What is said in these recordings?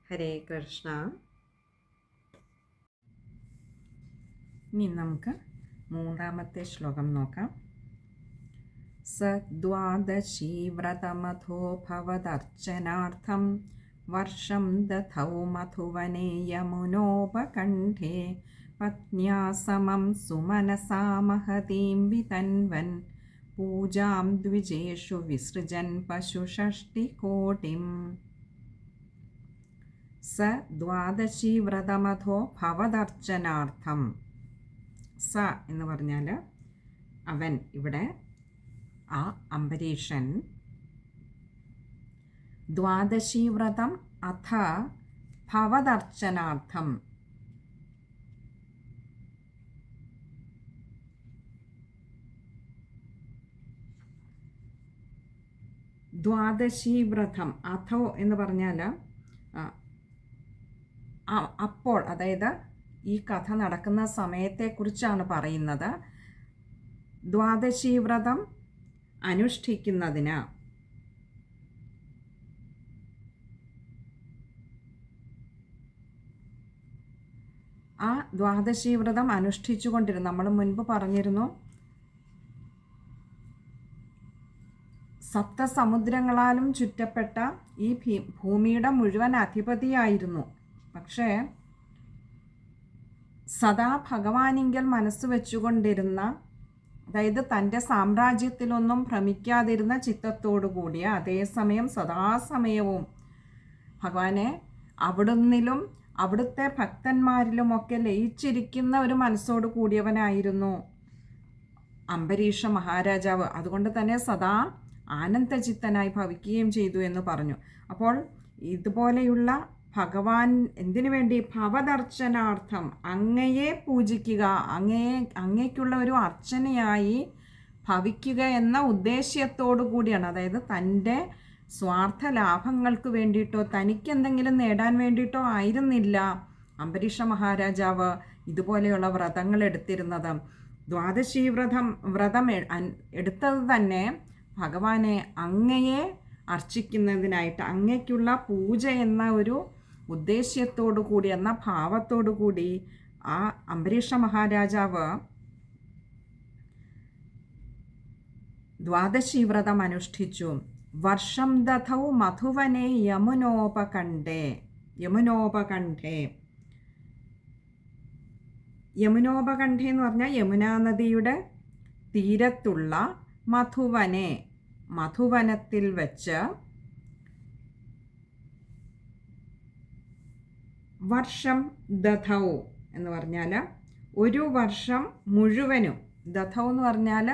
ഹരേ കൃഷ്ണ. ഇനി നമുക്ക് മൂന്നാമത്തെ ശ്ലോകം നോക്കാം. സദ്വാദശീ വ്രതമഥോ ഭവദർച്ചനാർത്ഥം വർഷം ദധൗ മധുവനെ യമുനോപകണ്ഠേ പത്ന്യാ സമം സുമനസാ മഹതീം വിതൻവൻ പൂജാം ദ്വിജേഷു വിസൃജൻ പശുഷഷ്ടികോടിം. സ ദ്വാദശി വ്രതമഥോ ഭവദർച്ചനാർത്ഥം. സ എന്ന് പറഞ്ഞാൽ അവൻ, ഇവിടെ ആ അംബരീഷൻ, ദ്വാദശി വ്രതം അഥ ഭവദർച്ചനാർത്ഥം, ദ്വാദശി വ്രതം അഥോ എന്ന് പറഞ്ഞാൽ അപ്പോൾ, അതായത് ഈ കഥ നടക്കുന്ന സമയത്തെക്കുറിച്ചാണ് പറയുന്നത്. ദ്വാദശി വ്രതം അനുഷ്ഠിക്കുന്നതിന്, ആ ദ്വാദശി വ്രതം അനുഷ്ഠിച്ചുകൊണ്ടിരുന്നു. നമ്മൾ മുൻപ് പറഞ്ഞിരുന്നു, സപ്തസമുദ്രങ്ങളാലും ചുറ്റപ്പെട്ട ഈ ഭൂമിയുടെ മുഴുവൻ അധിപതിയായിരുന്നു. പക്ഷേ സദാ ഭഗവാനിങ്കൽ മനസ്സ് വെച്ചുകൊണ്ടിരുന്ന, അതായത് തൻ്റെ സാമ്രാജ്യത്തിലൊന്നും ഭ്രമിക്കാതിരുന്ന ചിത്തത്തോടു കൂടിയ, അതേസമയം സദാസമയവും ഭഗവാനെ അവിടുന്നിലും അവിടുത്തെ ഭക്തന്മാരിലുമൊക്കെ ലയിച്ചിരിക്കുന്ന ഒരു മനസ്സോട് കൂടിയവനായിരുന്നു അംബരീഷ മഹാരാജാവ്. അതുകൊണ്ട് തന്നെ സദാ ആനന്ദചിത്തനായി ഭവിക്കുകയും ചെയ്തു എന്ന് പറഞ്ഞു. അപ്പോൾ ഇതുപോലെയുള്ള ഭഗവാൻ എന്തിനു വേണ്ടി? ഭവദർച്ചനാർത്ഥം, അങ്ങയെ പൂജിക്കുക, അങ്ങേക്കുള്ള ഒരു അർച്ചനയായി ഭവിക്കുക എന്ന ഉദ്ദേശ്യത്തോടു കൂടിയാണ്. അതായത് തൻ്റെ സ്വാർത്ഥ ലാഭങ്ങൾക്ക് വേണ്ടിയിട്ടോ തനിക്കെന്തെങ്കിലും നേടാൻ വേണ്ടിയിട്ടോ ആയിരുന്നില്ല അംബരീഷ മഹാരാജാവ് ഇതുപോലെയുള്ള വ്രതങ്ങൾ എടുത്തിരുന്നത്. ദ്വാദശി വ്രതം എടുത്തത് തന്നെ ഭഗവാനെ അങ്ങയെ അർച്ചിക്കുന്നതിനായിട്ട്, അങ്ങയ്ക്കുള്ള പൂജ എന്ന ഒരു ഉദ്ദേശ്യത്തോടു കൂടി, എന്ന ഭാവത്തോടു കൂടി ആ അംബരീഷ മഹാരാജാവ് ദ്വാദശി വ്രതം അനുഷ്ഠിച്ചു. വർഷം ദധൗ മധുവനെ യമുനോപകണ്ഠേ. യമുനോപകണ്ഠേ എന്ന് പറഞ്ഞാൽ യമുനാ നദിയുടെ തീരത്തുള്ള മധുവനത്തിൽ വെച്ച് വർഷം ദധൗ എന്ന് പറഞ്ഞാൽ ഒരു വർഷം മുഴുവനും, ദധൗ എന്ന് പറഞ്ഞാൽ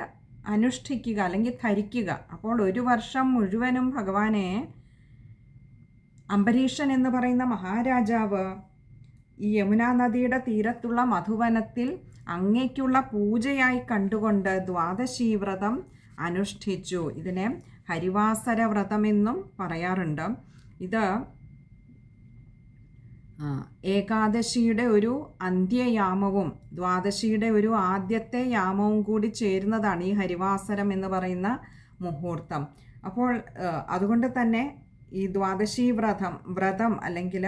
അനുഷ്ഠിക്കുക അല്ലെങ്കിൽ ധരിക്കുക. അപ്പോൾ ഒരു വർഷം മുഴുവനും ഭഗവാനെ അംബരീഷൻ എന്ന് പറയുന്ന മഹാരാജാവ് ഈ യമുനാ നദിയുടെ തീരത്തുള്ള മധുവനത്തിൽ അങ്ങേക്കുള്ള പൂജയായി കണ്ടുകൊണ്ട് ദ്വാദശി വ്രതം അനുഷ്ഠിച്ചു. ഇതിനെ ഹരിവാസര വ്രതമെന്നും പറയാറുണ്ട്. ഇത് ഏകാദശിയുടെ ഒരു അന്ത്യയാമവും ദ്വാദശിയുടെ ഒരു ആദ്യത്തെ യാമവും കൂടി ചേരുന്നതാണ് ഈ ഹരിവാസരം എന്ന് പറയുന്ന മുഹൂർത്തം. അപ്പോൾ അതുകൊണ്ട് തന്നെ ഈ ദ്വാദശി വ്രതം അല്ലെങ്കിൽ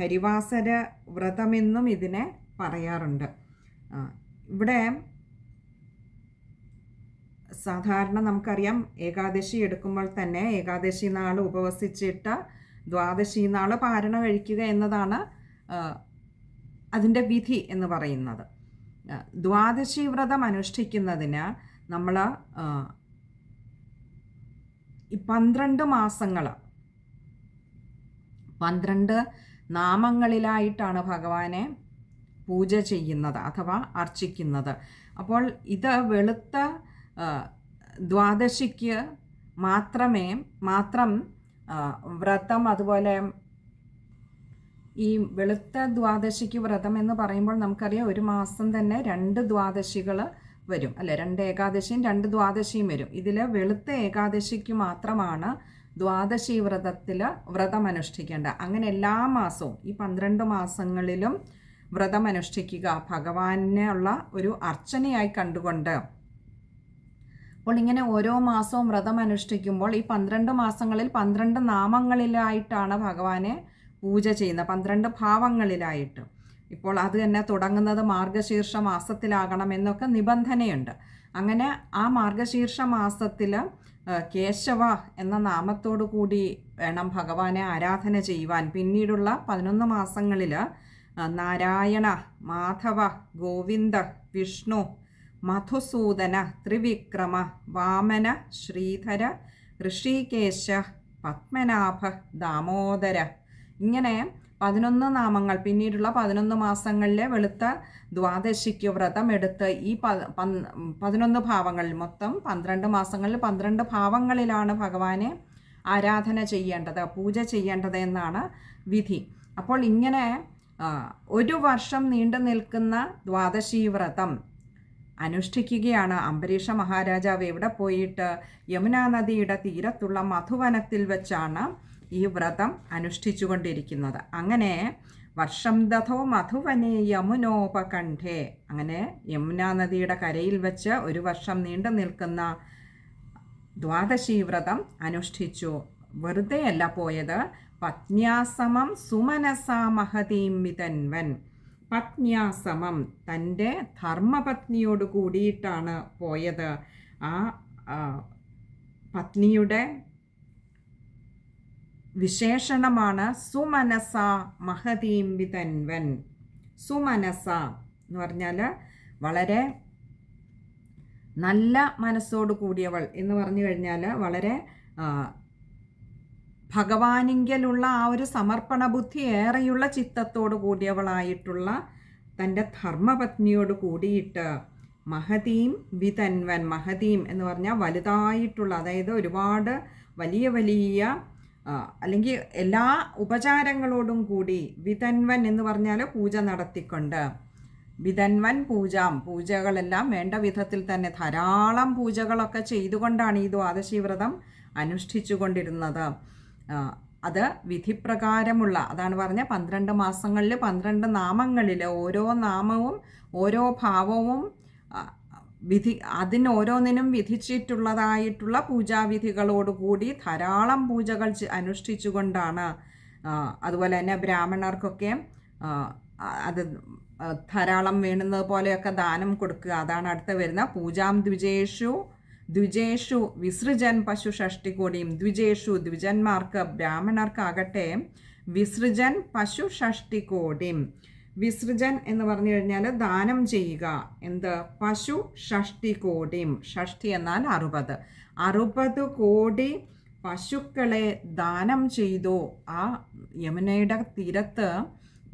ഹരിവാസര വ്രതമെന്നും ഇതിനെ പറയാറുണ്ട്. ഇവിടെ സാധാരണ നമുക്കറിയാം, ഏകാദശി എടുക്കുമ്പോൾ തന്നെ ഏകാദശി നാൾ ഉപവസിച്ചിട്ട് ദ്വാദശി നാൾ പാരണ കഴിക്കുക എന്നതാണ് അതിൻ്റെ വിധി എന്ന് പറയുന്നത്. ദ്വാദശി വ്രതം അനുഷ്ഠിക്കുന്നതിന് നമ്മൾ ഈ 12 മാസങ്ങൾ 12 നാമങ്ങളിലായിട്ടാണ് ഭഗവാനെ പൂജ ചെയ്യുന്നത് അഥവാ അർച്ചിക്കുന്നത്. അപ്പോൾ ഇത് വെളുത്ത ദ്വാദശിക്ക് മാത്രം വ്രതം, അതുപോലെ ഈ വെളുത്ത ദ്വാദശിക്ക് വ്രതം എന്ന് പറയുമ്പോൾ നമുക്കറിയാം ഒരു മാസം തന്നെ 2 ദ്വാദശികൾ വരും അല്ലേ, 2 ഏകാദശിയും 2 ദ്വാദശിയും വരും. ഇതിൽ വെളുത്ത ഏകാദശിക്ക് മാത്രമാണ് ദ്വാദശി വ്രതം അനുഷ്ഠിക്കേണ്ട. അങ്ങനെ എല്ലാ മാസവും ഈ 12 മാസങ്ങളിലും വ്രതം അനുഷ്ഠിക്കുക, ഭഗവാനുള്ള ഒരു അർച്ചനയായി കണ്ടുകൊണ്ട്. അപ്പോൾ ഇങ്ങനെ ഓരോ മാസവും വ്രതം അനുഷ്ഠിക്കുമ്പോൾ ഈ 12 മാസങ്ങളിൽ 12 നാമങ്ങളിലായിട്ടാണ് ഭഗവാനെ പൂജ ചെയ്യുന്നത്, 12 ഭാവങ്ങളിലായിട്ട്. ഇപ്പോൾ അത് തന്നെ തുടങ്ങുന്നത് മാർഗശീർഷ മാസത്തിലാകണമെന്നൊക്കെ നിബന്ധനയുണ്ട്. അങ്ങനെ ആ മാർഗശീർഷ മാസത്തിൽ കേശവ എന്ന നാമത്തോടു കൂടി വേണം ഭഗവാനെ ആരാധന ചെയ്യുവാൻ. പിന്നീടുള്ള 11 മാസങ്ങളിൽ നാരായണ, മാധവ, ഗോവിന്ദ, വിഷ്ണു, മധുസൂദന, ത്രിവിക്രമ, വാമന, ശ്രീധര, ഋഷികേശ, പത്മനാഭ, ദാമോദര, ഇങ്ങനെ 11 നാമങ്ങൾ. പിന്നീടുള്ള 11 മാസങ്ങളിലെ വെളുത്ത ദ്വാദശിക്ക് വ്രതമെടുത്ത് ഈ 11 ഭാവങ്ങളിൽ, മൊത്തം 12 മാസങ്ങളിൽ 12 ഭാവങ്ങളിലാണ് ഭഗവാനെ ആരാധന ചെയ്യേണ്ടത്, പൂജ ചെയ്യേണ്ടത് എന്നാണ് വിധി. അപ്പോൾ ഇങ്ങനെ 1 വർഷം നീണ്ടു നിൽക്കുന്ന ദ്വാദശി വ്രതം അനുഷ്ഠിക്കുകയാണ് അംബരീഷ മഹാരാജാവ്. എവിടെ പോയിട്ട്? യമുനാ നദിയുടെ തീരത്തുള്ള മധുവനത്തിൽ വെച്ചാണ് ഈ വ്രതം അനുഷ്ഠിച്ചുകൊണ്ടിരിക്കുന്നത്. അങ്ങനെ വർഷം ദധോ മധുവനെ യമുനോപകണ്ഠേ, അങ്ങനെ യമുനാ നദിയുടെ കരയിൽ വെച്ച് 1 വർഷം നീണ്ടു നിൽക്കുന്ന ദ്വാദശി വ്രതം അനുഷ്ഠിച്ചു. വെറുതെയല്ല പോയത്. പത്ന്യാസമം സുമനസാ മഹതീം വിതൻവൻ. പത്ന്യാസമം, തൻ്റെ ധർമ്മപത്നിയോട് കൂടിയിട്ടാണ് പോയത്. ആ പത്നിയുടെ വിശേഷണമാണ് സുമനസ മഹതീം വിതൻവൻ. സുമനസ എന്ന് പറഞ്ഞാൽ വളരെ നല്ല മനസ്സോട് കൂടിയവൾ എന്ന് പറഞ്ഞു കഴിഞ്ഞാൽ വളരെ ഭഗവാനിങ്കലുള്ള ആ ഒരു സമർപ്പണ ബുദ്ധി ഏറെയുള്ള ചിത്തത്തോട് കൂടിയവളായിട്ടുള്ള തൻ്റെ ധർമ്മപത്നിയോട് കൂടിയിട്ട് മഹതീം വിതൻവൻ. മഹതീം എന്ന് പറഞ്ഞാൽ വലുതായിട്ടുള്ള, അതായത് ഒരുപാട് വലിയ വലിയ അല്ലെങ്കിൽ എല്ലാ ഉപചാരങ്ങളോടും കൂടി, വിതൻവൻ എന്ന് പറഞ്ഞാൽ പൂജ നടത്തിക്കൊണ്ട്, വിതൻവൻ പൂജകളെല്ലാം വേണ്ട വിധത്തിൽ തന്നെ ധാരാളം പൂജകളൊക്കെ ചെയ്തുകൊണ്ടാണ് ഈ ദ്വാദശി വ്രതം അനുഷ്ഠിച്ചു കൊണ്ടിരുന്നത്. അത് വിധിപ്രകാരമുള്ള, അതാണ് പറഞ്ഞ 12 മാസങ്ങളിൽ 12 നാമങ്ങളിൽ ഓരോ നാമവും ഓരോ ഭാവവും അതിനോരോന്നിനും വിധിച്ചിട്ടുള്ളതായിട്ടുള്ള പൂജാവിധികളോടുകൂടി ധാരാളം പൂജകൾ അനുഷ്ഠിച്ചുകൊണ്ടാണ്. അതുപോലെ തന്നെ ബ്രാഹ്മണർക്കൊക്കെ അത് ധാരാളം വേണ്ടുന്നത് പോലെയൊക്കെ ദാനം കൊടുക്കുക. അതാണ് അടുത്ത് വരുന്ന പൂജാം ദ്വിജേഷു വിസൃജൻ പശു ഷഷ്ടികോടിയും. ദ്വിജന്മാർക്ക്, ബ്രാഹ്മണർക്കാകട്ടെ വിസൃജൻ പശു ഷഷ്ടികോടിയും. വിസൃജൻ എന്ന് പറഞ്ഞു കഴിഞ്ഞാൽ ദാനം ചെയ്യുക. എന്ത്? പശു ഷഷ്ടികോടിയും. ഷഷ്ടി എന്നാൽ 60 കോടി പശുക്കളെ ദാനം ചെയ്തു. ആ യമുനയുടെ തീരത്ത്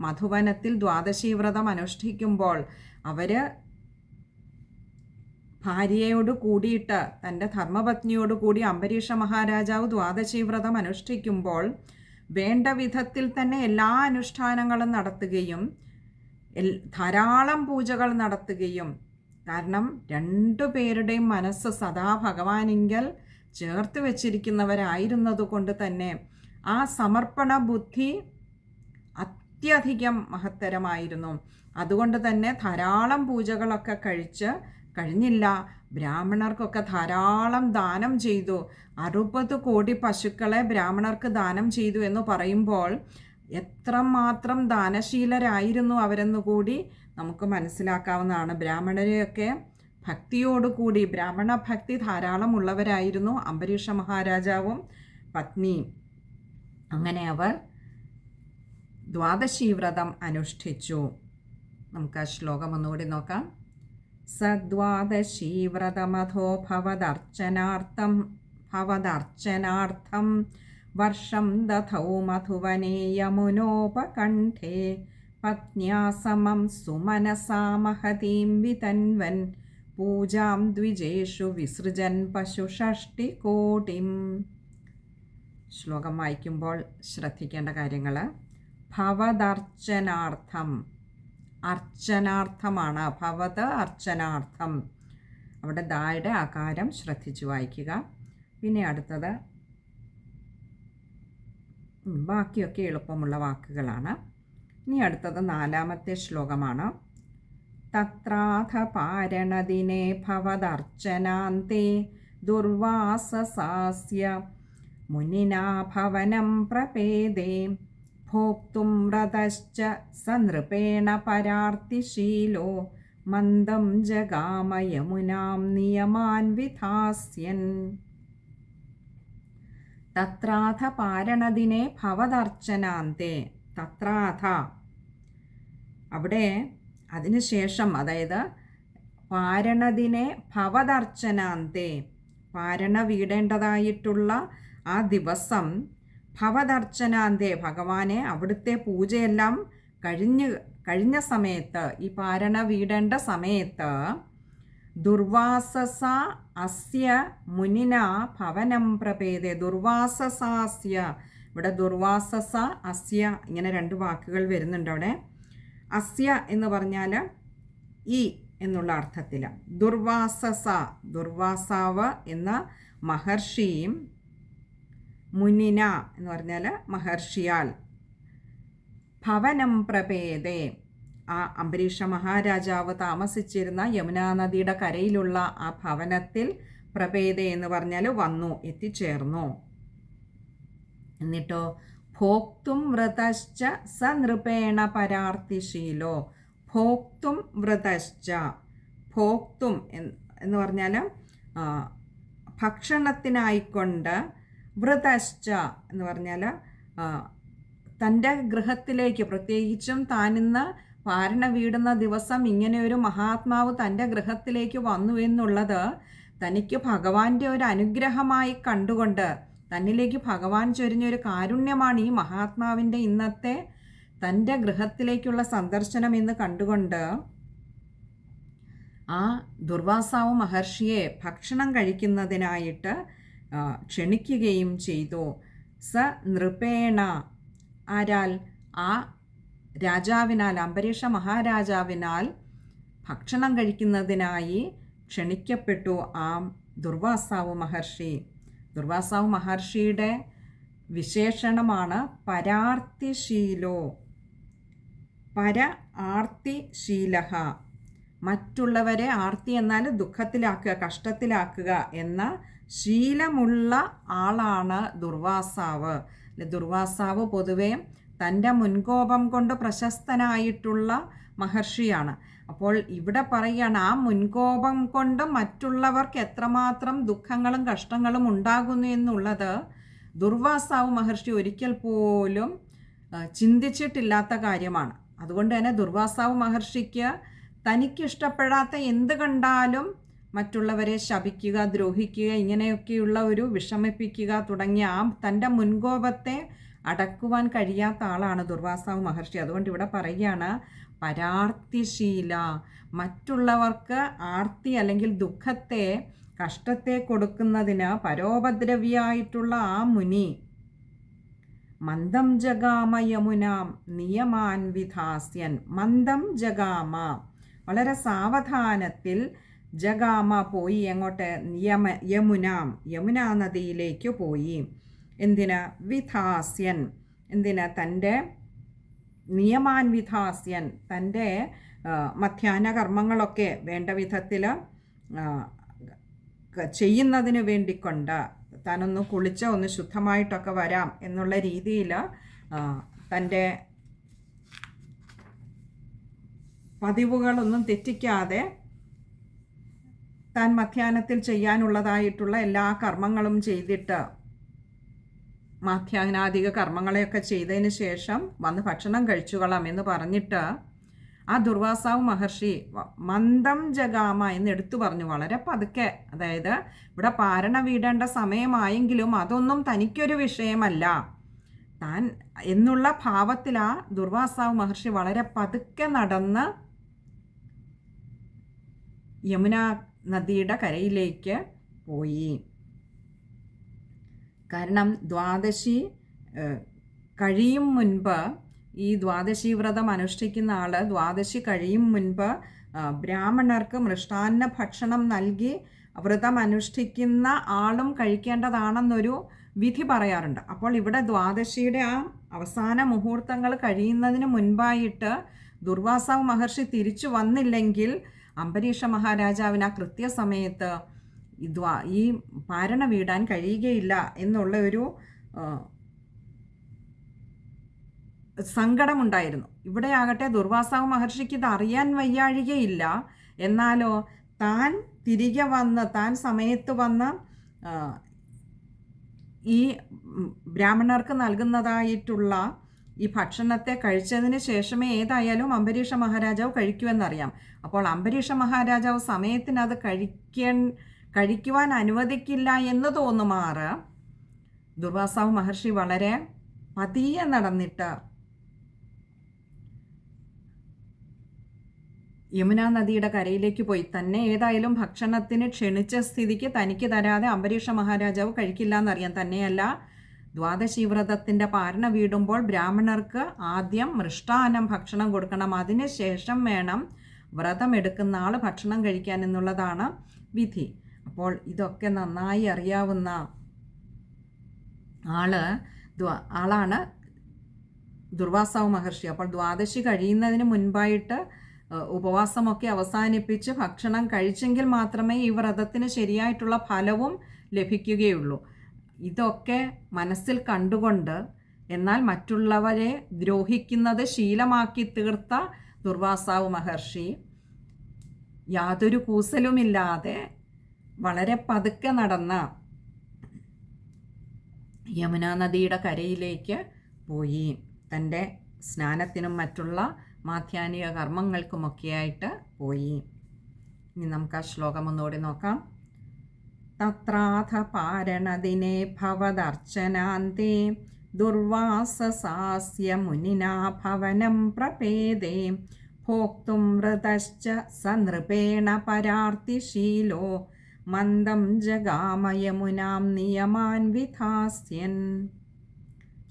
മധുവനത്തിൽ ദ്വാദശി വ്രതം അനുഷ്ഠിക്കുമ്പോൾ അവർ ഭാര്യയോട് കൂടിയിട്ട്, തൻ്റെ ധർമ്മപത്നിയോട് കൂടി അംബരീഷ മഹാരാജാവ് ദ്വാദശി വ്രതം അനുഷ്ഠിക്കുമ്പോൾ വേണ്ട വിധത്തിൽ തന്നെ എല്ലാ അനുഷ്ഠാനങ്ങളും നടത്തുകയും ധാരാളം പൂജകൾ നടത്തുകയും, കാരണം 2 പേരുടെയും മനസ്സ് സദാ ഭഗവാനിങ്കൽ ചേർത്ത് വെച്ചിരിക്കുന്നവരായിരുന്നത് കൊണ്ട് തന്നെ ആ സമർപ്പണ ബുദ്ധി അത്യധികം മഹത്തരമായിരുന്നു. അതുകൊണ്ട് തന്നെ ധാരാളം പൂജകളൊക്കെ കഴിഞ്ഞില്ല. ബ്രാഹ്മണർക്കൊക്കെ ധാരാളം ദാനം ചെയ്തു. 60 കോടി പശുക്കളെ ബ്രാഹ്മണർക്ക് ദാനം ചെയ്തു എന്ന് പറയുമ്പോൾ എത്രമാത്രം ദാനശീലരായിരുന്നു അവരെന്നുകൂടി നമുക്ക് മനസ്സിലാക്കാവുന്നതാണ്. ബ്രാഹ്മണരെയൊക്കെ ഭക്തിയോടുകൂടി, ബ്രാഹ്മണ ഭക്തി ധാരാളം ഉള്ളവരായിരുന്നു അംബരീഷ മഹാരാജാവും പത്നിയും. അങ്ങനെ അവർ ദ്വാദശി വ്രതം അനുഷ്ഠിച്ചു. നമുക്ക് ആ ശ്ലോകം ഒന്നുകൂടി നോക്കാം. സദ്വാദശി വ്രതമധോ ഭവദർച്ചനാർത്ഥം വർഷം ദധൗ മധുവനേ യമുനോപകണ്ഠേ പത്ന്യാ സമം സുമനസാ മഹതീം വിതൻവൻ പൂജാം ദ്വിജേഷു വിസൃജൻ പശുഷഷ്ടികോടിം. ശ്ലോകം വായിക്കുമ്പോൾ ശ്രദ്ധിക്കേണ്ട കാര്യങ്ങൾ: ഭവദർച്ചനാർത്ഥം, അർച്ചനാർത്ഥമാണ്. ഭവത് അർച്ചനാർത്ഥം, അവിടെ ദായുടെ ആകാരം ശ്രദ്ധിച്ചു വായിക്കുക. പിന്നെ അടുത്തത് ബാക്കിയൊക്കെ എളുപ്പമുള്ള വാക്കുകളാണ്. ഇനി അടുത്തത് 4ാമത്തെ ശ്ലോകമാണ്. തത്രാഥ പാരണദിനെ ഭവദർച്ചനാന്തെ ദുർവാസസാസ്യ മുനിനാ ഭവനം പ്രപേദേ ഭോക്തും വ്രതശ്ച സനൃപേണ പരാർത്തിശീലോ മന്ദം ജഗാമ യമുനാം നിയമാൻ വിധാസ്യൻ. തത്രാഥ പാരണദിനെ ഭവദർച്ചനാന്തെ. തത്രാഥ, അവിടെ അതിനുശേഷം, അതായത് പാരണദിനെ ഭവദർച്ചനാന്തെ, പാരണ വീടേണ്ടതായിട്ടുള്ള ആ ദിവസം, ഭവദർച്ചനാന്തെ, ഭഗവാനെ അവിടുത്തെ പൂജയെല്ലാം കഴിഞ്ഞ സമയത്ത്, ഈ പാരണ വീടേണ്ട സമയത്ത്, ദുർവാസസ അസ്യ മുനിന ഭവനം പ്രപേദേ. ദുർവാസസാസ്യ, ഇവിടെ ദുർവാസസ അസ്യ ഇങ്ങനെ 2 വാക്കുകൾ വരുന്നുണ്ട് അവിടെ. അസ്യ എന്ന് പറഞ്ഞാൽ ഈ എന്നുള്ള അർത്ഥത്തിൽ. ദുർവാസസ, ദുർവാസാവ് എന്ന മഹർഷിയും, മുനിന എന്ന് പറഞ്ഞാൽ മഹർഷിയാൽ, ഭവനം പ്രപേദേ, ആ അംബരീഷ മഹാരാജാവ് താമസിച്ചിരുന്ന യമുനാ നദിയുടെ കരയിലുള്ള ആ ഭവനത്തിൽ, പ്രപേദേ എന്ന് പറഞ്ഞാൽ വന്നു, എത്തിച്ചേർന്നു. എന്നിട്ടോ ഭോക്തും വ്രതശ്ച സനൃപേണ പരാർത്തിശീലോ. ഭോക്തും വ്രതശ്ച, ഭോക്തും എന്ന് പറഞ്ഞാൽ ഭക്ഷണത്തിനായിക്കൊണ്ട്, വ്രതശ്ച എന്ന് പറഞ്ഞാൽ തൻ്റെ ഗൃഹത്തിലേക്ക്, പ്രത്യേകിച്ചും താനിന്ന് പാരണ വീടുന്ന ദിവസം ഇങ്ങനെ ഒരു മഹാത്മാവ് തൻ്റെ ഗൃഹത്തിലേക്ക് വന്നു എന്നുള്ളത് തനിക്ക് ഭഗവാന്റെ ഒരു അനുഗ്രഹമായി കണ്ടുകൊണ്ട്, തന്നിലേക്ക് ഭഗവാൻ ചൊരിഞ്ഞൊരു കാരുണ്യമാണ് ഈ മഹാത്മാവിൻ്റെ ഇന്നത്തെ തൻ്റെ ഗൃഹത്തിലേക്കുള്ള സന്ദർശനം എന്ന് കണ്ടുകൊണ്ട് ആ ദുർവാസാവ് മഹർഷിയെ ഭക്ഷണം കഴിക്കുന്നതിനായിട്ട് ക്ഷണിക്കുകയും ചെയ്തു. സ നൃപേണ, ആരാൽ? ആ രാജാവിനാൽ, അംബരീഷ മഹാരാജാവിനാൽ ഭക്ഷണം കഴിക്കുന്നതിനായി ക്ഷണിക്കപ്പെട്ടു ആ ദുർവാസാവ് മഹർഷി. ദുർവാസാവ് മഹർഷിയുടെ വിശേഷണമാണ് പരാർത്തിശീലോ. പര ആർത്തിശീലഃ, മറ്റുള്ളവരെ, ആർത്തി എന്നാൽ ദുഃഖത്തിലാക്കുക, കഷ്ടത്തിലാക്കുക എന്ന ശീലമുള്ള ആളാണ് ദുർവാസാവ്. ദുർവാസാവ് പൊതുവെ തൻ്റെ മുൻകോപം കൊണ്ട് പ്രശസ്തനായിട്ടുള്ള മഹർഷിയാണ്. അപ്പോൾ ഇവിടെ പറയുകയാണ്, ആ മുൻകോപം കൊണ്ട് മറ്റുള്ളവർക്ക് എത്രമാത്രം ദുഃഖങ്ങളും കഷ്ടങ്ങളും ഉണ്ടാകുന്നു എന്നുള്ളത് ദുർവാസാവ് മഹർഷി ഒരിക്കൽ പോലും ചിന്തിച്ചിട്ടില്ലാത്ത കാര്യമാണ്. അതുകൊണ്ട് തന്നെ ദുർവാസാവ് മഹർഷിക്ക് തനിക്കിഷ്ടപ്പെടാത്ത എന്ത് കണ്ടാലും മറ്റുള്ളവരെ ശപിക്കുക, ദ്രോഹിക്കുക, ഇങ്ങനെയൊക്കെയുള്ള ഒരു വിഷമിപ്പിക്കുക തുടങ്ങിയ ആ തൻ്റെ മുൻകോപത്തെ അടക്കുവാൻ കഴിയാത്ത ആളാണ് ദുർവാസാവ് മഹർഷി. അതുകൊണ്ട് ഇവിടെ പറയുകയാണ് പരാർത്തിശീല, മറ്റുള്ളവർക്ക് ആർത്തി അല്ലെങ്കിൽ ദുഃഖത്തെ, കഷ്ടത്തെ കൊടുക്കുന്നതിന് പരോപദ്രവിയായിട്ടുള്ള ആ മുനി മന്ദം ജഗാമ യമുനാം നിയമാൻ വിധാസ്യൻ. മന്ദം ജഗാമ, വളരെ സാവധാനത്തിൽ, ജഗാമ പോയി, എങ്ങോട്ട്? യമുനാം, യമുനാ നദിയിലേക്ക് പോയി. എന്തിന്? വിധാസ്യൻ, എന്തിന്? തൻ്റെ നിയമാൻ വിധാസ്യൻ, തൻ്റെ മധ്യാഹ്ന കർമ്മങ്ങളൊക്കെ വേണ്ട വിധത്തിൽ ചെയ്യുന്നതിന് വേണ്ടിക്കൊണ്ട്, താനൊന്ന് കുളിച്ച് ഒന്ന് ശുദ്ധമായിട്ടൊക്കെ വരാം എന്നുള്ള രീതിയിൽ തൻ്റെ പതിവുകളൊന്നും തെറ്റിക്കാതെ താൻ മധ്യാഹ്നത്തിൽ ചെയ്യാനുള്ളതായിട്ടുള്ള എല്ലാ കർമ്മങ്ങളും ചെയ്തിട്ട്, മാധ്യാഹ്നാധിക കർമ്മങ്ങളെയൊക്കെ ചെയ്തതിന് ശേഷം വന്ന് ഭക്ഷണം കഴിച്ചുകൊള്ളാം എന്ന് പറഞ്ഞിട്ട് ആ ദുർവാസാവ് മഹർഷി മന്ദം ജഗാമ എന്ന് എടുത്തു പറഞ്ഞു, വളരെ പതുക്കെ. അതായത് ഇവിടെ പാരണ വീടേണ്ട സമയമായെങ്കിലും അതൊന്നും തനിക്കൊരു വിഷയമല്ല താൻ എന്നുള്ള ഭാവത്തിൽ ആ ദുർവാസാവ് മഹർഷി വളരെ പതുക്കെ നടന്ന് യമുന നദിയുടെ കരയിലേക്ക് പോയി. കാരണം ദ്വാദശി കഴിയും മുൻപ്, ഈ ദ്വാദശി വ്രതം അനുഷ്ഠിക്കുന്ന ആൾ ദ്വാദശി കഴിയും മുൻപ് ബ്രാഹ്മണർക്ക് മൃഷ്ടാന്ന ഭക്ഷണം നൽകി വ്രതം അനുഷ്ഠിക്കുന്ന ആളും കഴിക്കേണ്ടതാണെന്നൊരു വിധി പറയാറുണ്ട്. അപ്പോൾ ഇവിടെ ദ്വാദശിയുടെ ആ അവസാന മുഹൂർത്തങ്ങൾ കഴിയുന്നതിന് മുൻപായിട്ട് ദുർവാസാവ് മഹർഷി തിരിച്ചു വന്നില്ലെങ്കിൽ അംബരീഷ മഹാരാജാവിന് ആ കൃത്യസമയത്ത് ഈ പാരണ വീടാൻ കഴിയുകയില്ല എന്നുള്ള ഒരു സങ്കടമുണ്ടായിരുന്നു. ഇവിടെ ആകട്ടെ ദുർവാസാവ് മഹർഷിക്ക് ഇത് അറിയാൻ വയ്യാഴികയില്ല. എന്നാലോ താൻ തിരികെ വന്ന്, താൻ സമയത്ത് വന്ന് ഈ ബ്രാഹ്മണർക്ക് നൽകുന്നതായിട്ടുള്ള ഈ ഭക്ഷണത്തെ കഴിച്ചതിന് ശേഷമേ ഏതായാലും അംബരീഷ മഹാരാജാവ് കഴിക്കുമെന്നറിയാം. അപ്പോൾ അംബരീഷ മഹാരാജാവ് സമയത്തിനത് കഴിക്കുവാൻ അനുവദിക്കില്ല എന്ന് തോന്നുമാറ് ദുർവാസാവ് മഹർഷി വളരെ പതിയെ നടന്നിട്ട് യമുനാ നദിയുടെ കരയിലേക്ക് പോയി. തന്നെ ഏതായാലും ഭക്ഷണത്തിന് ക്ഷണിച്ച സ്ഥിതിക്ക് തനിക്ക് തരാതെ അംബരീഷ മഹാരാജാവ് കഴിക്കില്ല എന്നറിയാം. തന്നെയല്ല, ദ്വാദശി വ്രതത്തിൻ്റെ പാരണ വീടുമ്പോൾ ബ്രാഹ്മണർക്ക് ആദ്യം മൃഷ്ടാന്നം ഭക്ഷണം കൊടുക്കണം, അതിനുശേഷം വേണം വ്രതമെടുക്കുന്ന ആൾ ഭക്ഷണം കഴിക്കാൻ എന്നുള്ളതാണ് വിധി. അപ്പോൾ ഇതൊക്കെ നന്നായി അറിയാവുന്ന ആളാണ് ദുർവാസാവ് മഹർഷി. അപ്പോൾ ദ്വാദശി കഴിയുന്നതിന് മുൻപായിട്ട് ഉപവാസമൊക്കെ അവസാനിപ്പിച്ച് ഭക്ഷണം കഴിച്ചെങ്കിൽ മാത്രമേ ഈ വ്രതത്തിന് ശരിയായിട്ടുള്ള ഫലവും ലഭിക്കുകയുള്ളൂ. ഇതൊക്കെ മനസ്സിൽ കണ്ടുകൊണ്ട്, എന്നാൽ മറ്റുള്ളവരെ ദ്രോഹിക്കുന്നത് ശീലമാക്കി തീർത്ത ദുർവാസാവ് മഹർഷി യാതൊരു കൂസലുമില്ലാതെ വളരെ പതുക്കെ നടന്ന യമുനാ നദിയുടെ കരയിലേക്ക് പോയി. തൻ്റെ സ്നാനത്തിനും മറ്റുള്ള മാധ്യാനിക കർമ്മങ്ങൾക്കുമൊക്കെയായിട്ട് പോയി. ഇനി നമുക്ക് ആ ശ്ലോകം ഒന്നുകൂടി നോക്കാം. തത്രാഥ പാരണദിനെ ഭവദർച്ചനാന്തേ ദുർവാസസാസ്യ മുനിനാ ഭവനം പ്രപേദേ ഭോക്തും വ്രതശ്ച സനൃപേണ പരാർത്തിശീലോ മന്ദം ജഗാമയമുനാം നിയമാൻ വിധാസ്യൻ.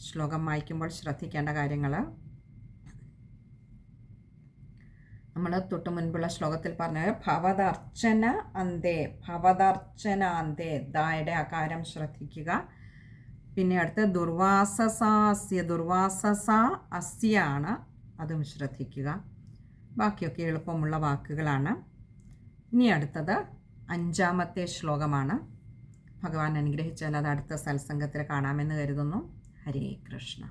ശ്ലോകം വായിക്കുമ്പോൾ ശ്രദ്ധിക്കേണ്ട കാര്യങ്ങൾ നമ്മൾ തൊട്ട് മുൻപുള്ള ശ്ലോകത്തിൽ പറഞ്ഞത് ഭവദർച്ചന അന്തേ, ഭവദർച്ചന അന്തേ, ദായുടെ ആകാരം ശ്രദ്ധിക്കുക. പിന്നെ അടുത്ത് ദുർവാസസാസ്യ, ദുർവാസസ അസ്യാണ്, അതും ശ്രദ്ധിക്കുക. ബാക്കിയൊക്കെ എളുപ്പമുള്ള വാക്കുകളാണ്. ഇനി അടുത്തത് 5ാമത്തെ ശ്ലോകമാണ്. ഭഗവാൻ അനുഗ്രഹിച്ചാൽ അത് അടുത്ത സത്സംഗത്തിൽ കാണാമെന്ന് കരുതുന്നു. ഹരേ കൃഷ്ണ.